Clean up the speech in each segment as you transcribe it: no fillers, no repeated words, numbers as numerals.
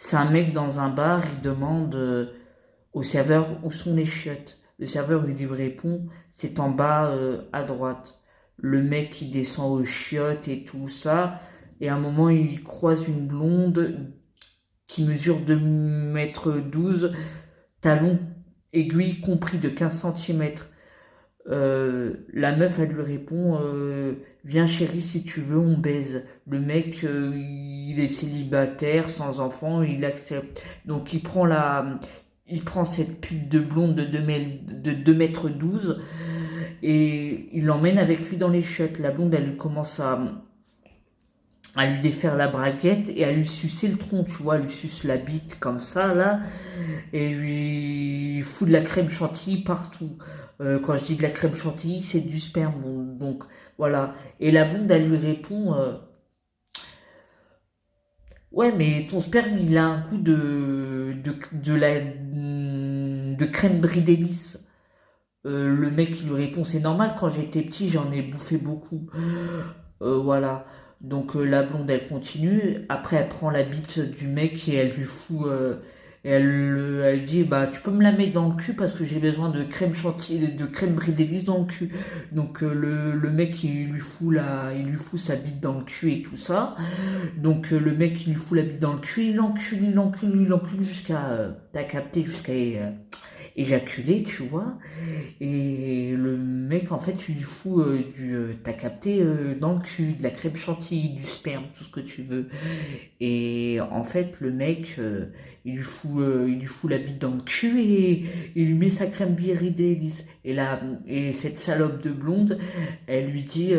C'est un mec dans un bar, il demande au serveur où sont les chiottes. Le serveur il lui répond, c'est en bas à droite. Le mec il descend aux chiottes et tout ça. Et à un moment il croise une blonde qui mesure 2,12 m, talons aiguilles compris de 15 centimètres. La meuf, elle lui répond viens chérie, si tu veux, on baise. Le mec, il est célibataire, sans enfant, il accepte. Donc il prend cette pute de blonde de 2,12 m et il l'emmène avec lui dans les chiottes. La blonde, elle lui commence à lui défaire la braguette et à lui sucer le tronc, tu vois, elle lui suce la bite comme ça, là, et lui fout de la crème chantilly partout. Quand je dis de la crème chantilly, c'est du sperme, bon, donc voilà. Et la blonde, elle lui répond ouais, mais ton sperme, il a un goût de crème brie délice. Le mec, il lui répond c'est normal, quand j'étais petit, j'en ai bouffé beaucoup. Voilà. Donc la blonde elle continue. Après elle prend la bite du mec et elle lui fout. Et elle dit bah tu peux me la mettre dans le cul parce que j'ai besoin de crème chantilly, de crème brie d'hélice dans le cul. Donc le mec il lui fout sa bite dans le cul et tout ça. Donc le mec il lui fout la bite dans le cul, il l'encule jusqu'à t'as capté jusqu'à éjaculer, tu vois. Et le mec, en fait, tu lui fous t'as capté, dans le cul, de la crème chantilly, du sperme, tout ce que tu veux. Et en fait, le mec, il lui fout la bite dans le cul et il lui met sa crème Brie. Et là, et cette salope de blonde, elle lui dit,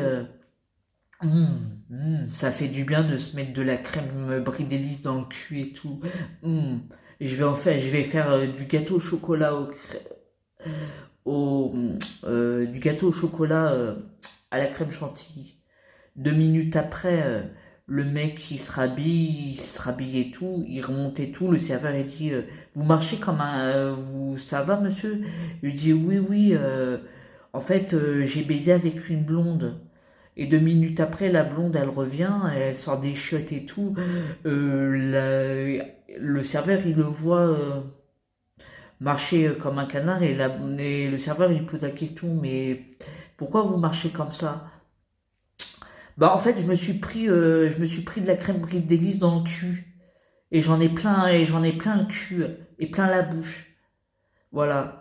ça fait du bien de se mettre de la crème Brie dans le cul et tout. Hum, je vais faire du gâteau au chocolat au, du gâteau au chocolat à la crème chantilly. 2 minutes après, le mec il se rhabille et tout, il remonte et tout. Le serveur il dit vous marchez comme un, ça va monsieur? Il dit oui oui. En fait j'ai baisé avec une blonde. Et 2 minutes après, la blonde, elle revient, elle sort des chiottes et tout. Le serveur, il le voit marcher comme un canard et le serveur il lui pose la question mais pourquoi vous marchez comme ça? Bah en fait je me suis pris de la crème brie d'hélice dans le cul et j'en ai plein le cul et plein la bouche, voilà.